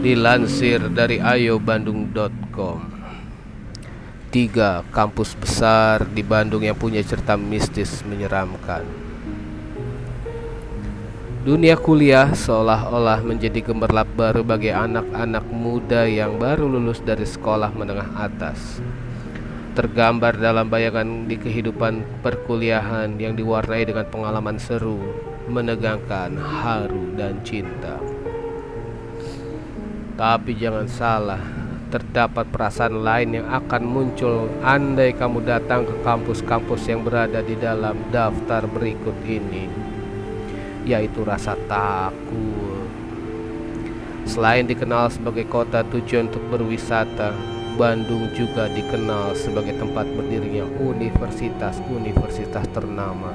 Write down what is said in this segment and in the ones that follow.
Dilansir dari ayobandung.com, 3 kampus besar di Bandung yang punya cerita mistis menyeramkan. Dunia kuliah seolah-olah menjadi gemerlap baru bagi anak-anak muda yang baru lulus dari sekolah menengah atas. Tergambar dalam bayangan di kehidupan perkuliahan yang diwarnai dengan pengalaman seru, menegangkan, haru, dan cinta. Tapi jangan salah, terdapat perasaan lain yang akan muncul andai kamu datang ke kampus-kampus yang berada di dalam daftar berikut ini, yaitu rasa takut. Selain dikenal sebagai kota tujuan untuk berwisata, Bandung juga dikenal sebagai tempat berdirinya universitas-universitas ternama.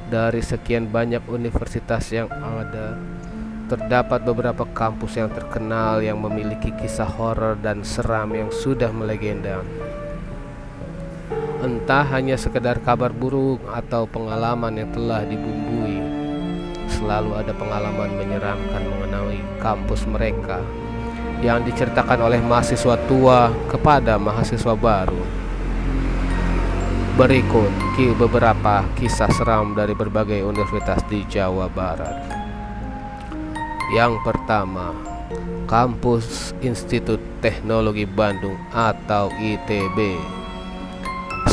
Dari sekian banyak universitas yang ada, terdapat beberapa kampus yang terkenal yang memiliki kisah horor dan seram yang sudah melegenda. Entah hanya sekedar kabar buruk atau pengalaman yang telah dibumbui, selalu ada pengalaman menyeramkan mengenai kampus mereka yang diceritakan oleh mahasiswa tua kepada mahasiswa baru. Berikut beberapa kisah seram dari berbagai universitas di Jawa Barat. Yang pertama, Kampus Institut Teknologi Bandung atau ITB.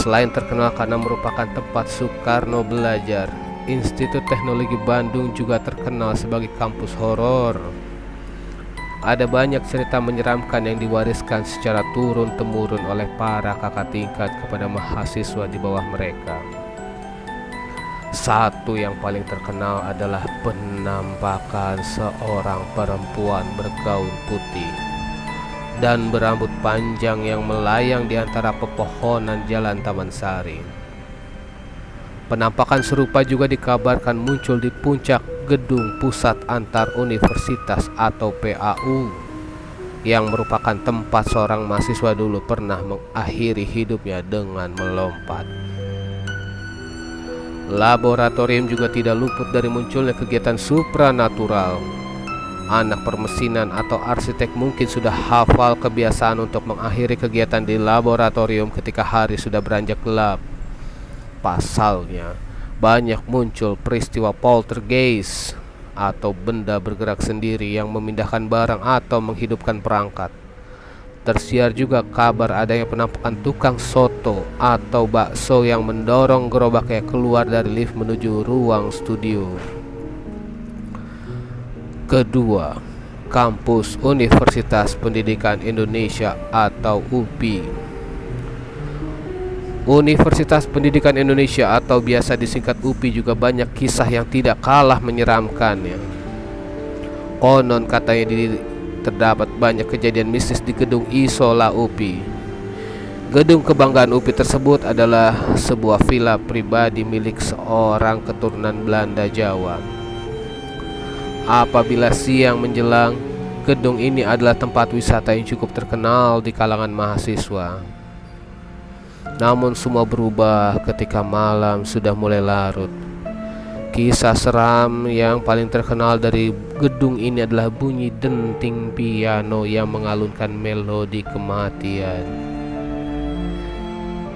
Selain terkenal karena merupakan tempat Soekarno belajar, Institut Teknologi Bandung juga terkenal sebagai kampus horor. Ada banyak cerita menyeramkan yang diwariskan secara turun-temurun oleh para kakak tingkat kepada mahasiswa di bawah mereka. Satu yang paling terkenal adalah penampakan seorang perempuan bergaun putih dan berambut panjang yang melayang di antara pepohonan Jalan Taman Sari. Penampakan serupa juga dikabarkan muncul di puncak Gedung Pusat Antar Universitas atau PAU, yang merupakan tempat seorang mahasiswa dulu pernah mengakhiri hidupnya dengan melompat. Laboratorium juga tidak luput dari munculnya kegiatan supranatural. Anak permesinan atau arsitek mungkin sudah hafal kebiasaan untuk mengakhiri kegiatan di laboratorium ketika hari sudah beranjak gelap. Pasalnya, banyak muncul peristiwa poltergeist atau benda bergerak sendiri yang memindahkan barang atau menghidupkan perangkat. Tersiar juga kabar adanya penampakan tukang soto atau bakso yang mendorong gerobaknya keluar dari lift menuju ruang studio. Kedua, Kampus Universitas Pendidikan Indonesia atau UPI. Universitas Pendidikan Indonesia atau biasa disingkat UPI juga banyak kisah yang tidak kalah menyeramkannya. Konon katanya terdapat banyak kejadian mistis di gedung Isola UPI. Gedung kebanggaan UPI tersebut adalah sebuah villa pribadi milik seorang keturunan Belanda Jawa. Apabila siang menjelang, gedung ini adalah tempat wisata yang cukup terkenal di kalangan mahasiswa. Namun semua berubah ketika malam sudah mulai larut. Kisah seram yang paling terkenal dari gedung ini adalah bunyi denting piano yang mengalunkan melodi kematian.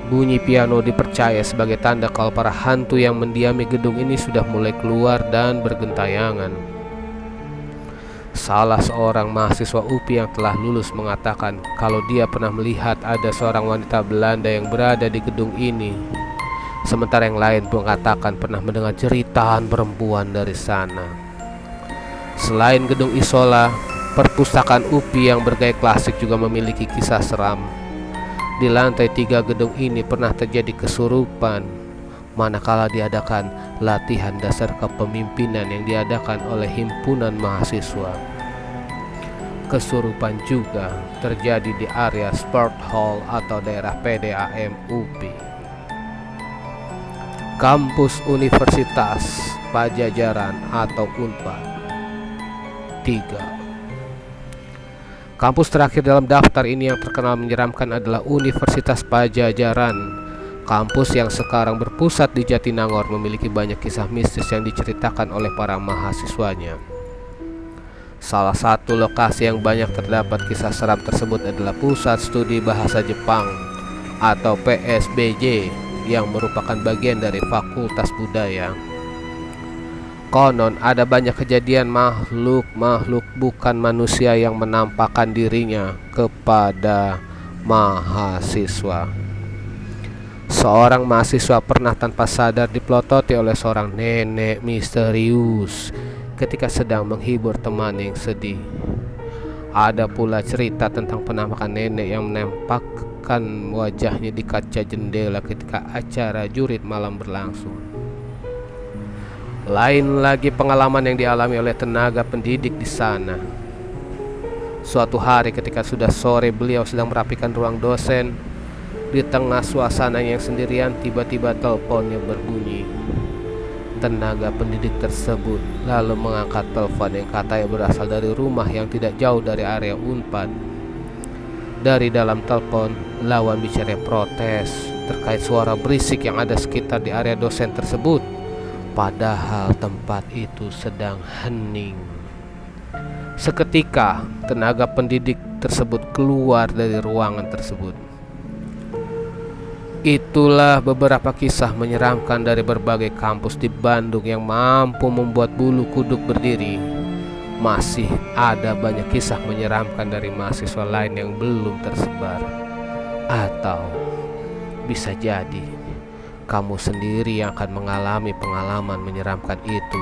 Bunyi piano dipercaya sebagai tanda kalau para hantu yang mendiami gedung ini sudah mulai keluar dan bergentayangan. Salah seorang mahasiswa UPI yang telah lulus mengatakan kalau dia pernah melihat ada seorang wanita Belanda yang berada di gedung ini. Sementara yang lain mengatakan pernah mendengar jeritan perempuan dari sana. Selain gedung Isola, perpustakaan UPI yang bergaya klasik juga memiliki kisah seram. Di lantai 3 gedung ini pernah terjadi kesurupan manakala diadakan latihan dasar kepemimpinan yang diadakan oleh himpunan mahasiswa. Kesurupan juga terjadi di area Sport Hall atau daerah PDAM UPI. Kampus Universitas Pajajaran atau UNPAD. 3. Kampus terakhir dalam daftar ini yang terkenal menyeramkan adalah Universitas Pajajaran. Kampus yang sekarang berpusat di Jatinangor memiliki banyak kisah mistis yang diceritakan oleh para mahasiswanya. Salah satu lokasi yang banyak terdapat kisah seram tersebut adalah Pusat Studi Bahasa Jepang atau PSBJ yang merupakan bagian dari Fakultas Budaya. Konon ada banyak kejadian makhluk bukan manusia yang menampakkan dirinya kepada mahasiswa. Seorang mahasiswa pernah tanpa sadar dipelototi oleh seorang nenek misterius ketika sedang menghibur teman yang sedih. Ada pula cerita tentang penampakan nenek yang menampakkan wajahnya di kaca jendela ketika acara jurit malam berlangsung. Lain lagi pengalaman yang dialami oleh tenaga pendidik di sana. Suatu hari ketika sudah sore, beliau sedang merapikan ruang dosen. Di tengah suasana yang sendirian, tiba-tiba teleponnya berbunyi. Tenaga pendidik tersebut lalu mengangkat telepon yang katanya berasal dari rumah yang tidak jauh dari area Unpad. Dari dalam telepon, lawan bicara protes terkait suara berisik yang ada sekitar di area dosen tersebut. Padahal tempat itu sedang hening. Seketika tenaga pendidik tersebut keluar dari ruangan tersebut. Itulah beberapa kisah menyeramkan dari berbagai kampus di Bandung yang mampu membuat bulu kuduk berdiri. Masih ada banyak kisah menyeramkan dari mahasiswa lain yang belum tersebar. Atau bisa jadi kamu sendiri yang akan mengalami pengalaman menyeramkan itu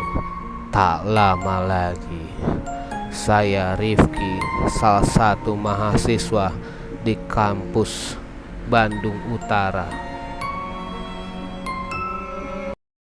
tak lama lagi. Saya Rifki, salah satu mahasiswa di kampus Bandung Utara.